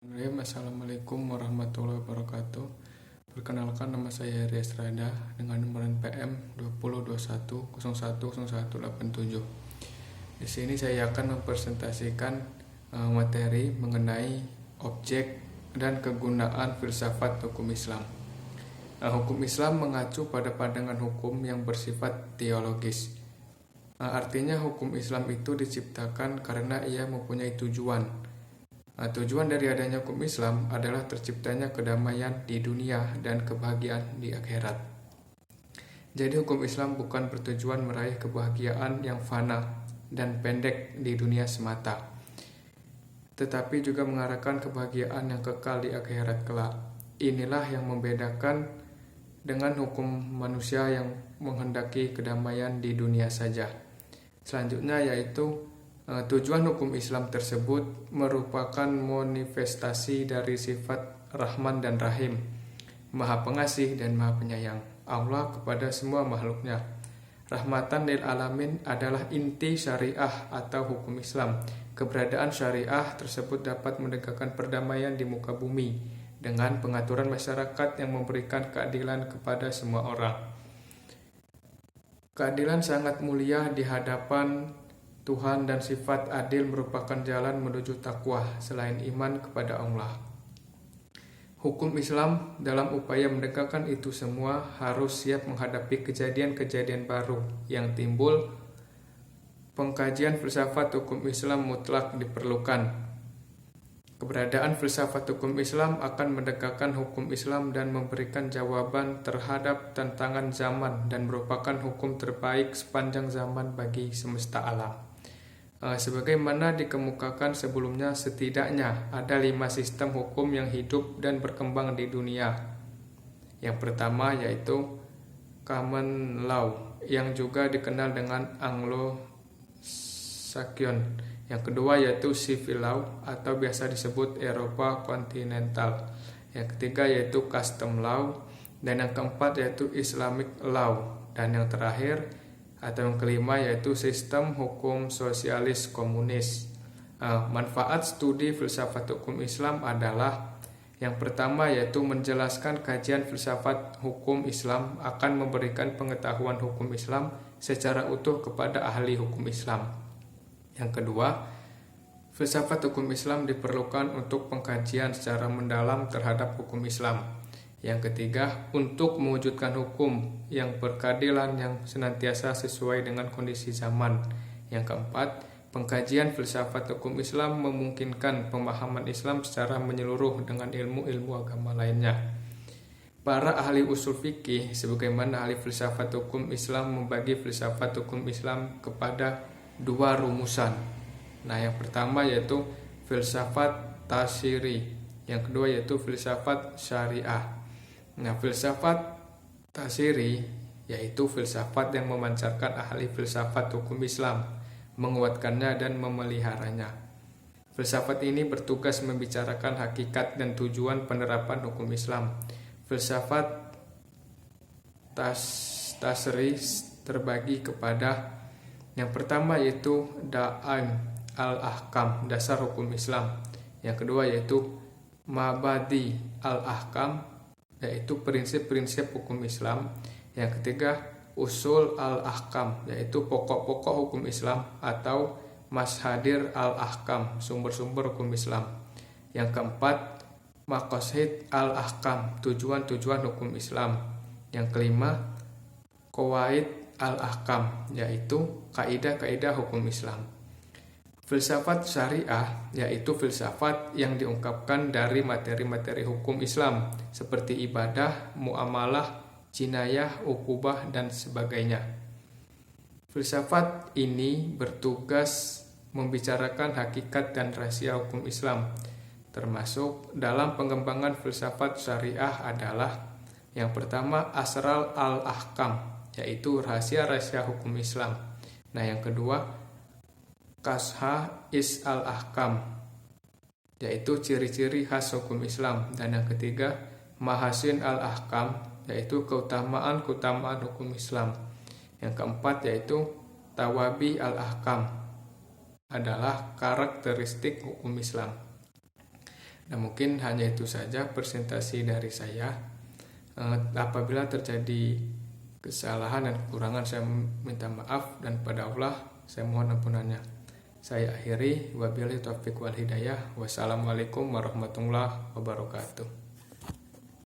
Assalamualaikum warahmatullahi wabarakatuh. Perkenalkan, nama saya Heri Estrada dengan nomor NPM 2021010187. Di sini saya akan mempresentasikan materi mengenai objek dan kegunaan filsafat hukum Islam. Hukum Islam mengacu pada pandangan hukum yang bersifat teologis. Artinya hukum Islam itu diciptakan karena ia mempunyai tujuan. Tujuan dari adanya hukum Islam adalah terciptanya kedamaian di dunia dan kebahagiaan di akhirat. Jadi hukum Islam bukan bertujuan meraih kebahagiaan yang fana dan pendek di dunia semata, tetapi juga mengarahkan kebahagiaan yang kekal di akhirat kelak. Inilah yang membedakan dengan hukum manusia yang menghendaki kedamaian di dunia saja. Selanjutnya yaitu tujuan hukum Islam tersebut merupakan manifestasi dari sifat Rahman dan Rahim, Maha Pengasih dan Maha Penyayang Allah kepada semua makhluknya. Rahmatan lil alamin adalah inti syariah atau hukum Islam. Keberadaan syariah tersebut dapat menegakkan perdamaian di muka bumi dengan pengaturan masyarakat yang memberikan keadilan kepada semua orang. Keadilan sangat mulia di hadapan Tuhan dan sifat adil merupakan jalan menuju takwa selain iman kepada Allah. Hukum Islam dalam upaya menegakkan itu semua harus siap menghadapi kejadian-kejadian baru yang timbul. Pengkajian filsafat hukum Islam mutlak diperlukan. Keberadaan filsafat hukum Islam akan menegakkan hukum Islam dan memberikan jawaban terhadap tantangan zaman dan merupakan hukum terbaik sepanjang zaman bagi semesta alam. Sebagaimana dikemukakan sebelumnya, setidaknya ada 5 sistem hukum yang hidup dan berkembang di dunia. Yang pertama yaitu common law, yang juga dikenal dengan Anglo-Saxon. Yang kedua yaitu civil law atau biasa disebut Eropa kontinental. Yang ketiga yaitu custom law, dan yang keempat yaitu Islamic law, dan yang terakhir atau yang kelima yaitu sistem hukum sosialis komunis. Manfaat studi filsafat hukum Islam adalah yang pertama yaitu menjelaskan kajian filsafat hukum Islam akan memberikan pengetahuan hukum Islam secara utuh kepada ahli hukum Islam. Yang kedua, filsafat hukum Islam diperlukan untuk pengkajian secara mendalam terhadap hukum Islam. Yang ketiga, untuk mewujudkan hukum yang berkeadilan yang senantiasa sesuai dengan kondisi zaman. Yang keempat, pengkajian filsafat hukum Islam memungkinkan pemahaman Islam secara menyeluruh dengan ilmu-ilmu agama lainnya. Para ahli usul fikih sebagaimana ahli filsafat hukum Islam membagi filsafat hukum Islam kepada 2 rumusan. Yang pertama yaitu filsafat tasyri, yang kedua yaitu filsafat syariah. Filsafat tasyri yaitu filsafat yang memancarkan ahli filsafat hukum Islam, menguatkannya dan memeliharanya. Filsafat ini bertugas membicarakan hakikat dan tujuan penerapan hukum Islam. Filsafat tasyri terbagi kepada yang pertama yaitu Da'aim al-Ahkam, dasar hukum Islam. Yang kedua yaitu Mabadi al-Ahkam, yaitu prinsip-prinsip hukum Islam. Yang ketiga, Usul al-Ahkam, yaitu pokok-pokok hukum Islam atau Mashadir al-Ahkam, sumber-sumber hukum Islam. Yang keempat, Maqasid al-Ahkam, tujuan-tujuan hukum Islam. Yang kelima, Qawaid al-Ahkam, yaitu kaidah-kaidah hukum Islam. Filsafat syariah yaitu filsafat yang diungkapkan dari materi-materi hukum Islam seperti ibadah, muamalah, jinayah, ukubah, dan sebagainya. Filsafat ini bertugas membicarakan hakikat dan rahasia hukum Islam. Termasuk dalam pengembangan filsafat syariah adalah yang pertama Asrar al-Ahkam, yaitu rahasia-rahasia hukum Islam. Yang kedua Kasha is al-Ahkam, yaitu ciri-ciri khas hukum Islam. Dan yang ketiga Mahasin al-Ahkam, yaitu keutamaan-keutamaan hukum Islam. Yang keempat yaitu Tawabi al-Ahkam, adalah karakteristik hukum Islam. Nah, mungkin hanya itu saja presentasi dari saya. Apabila terjadi kesalahan dan kekurangan, saya minta maaf, dan pada Allah saya mohon ampunannya. Saya akhiri, wabillahi taufiq wal hidayah. Wassalamualaikum warahmatullahi wabarakatuh.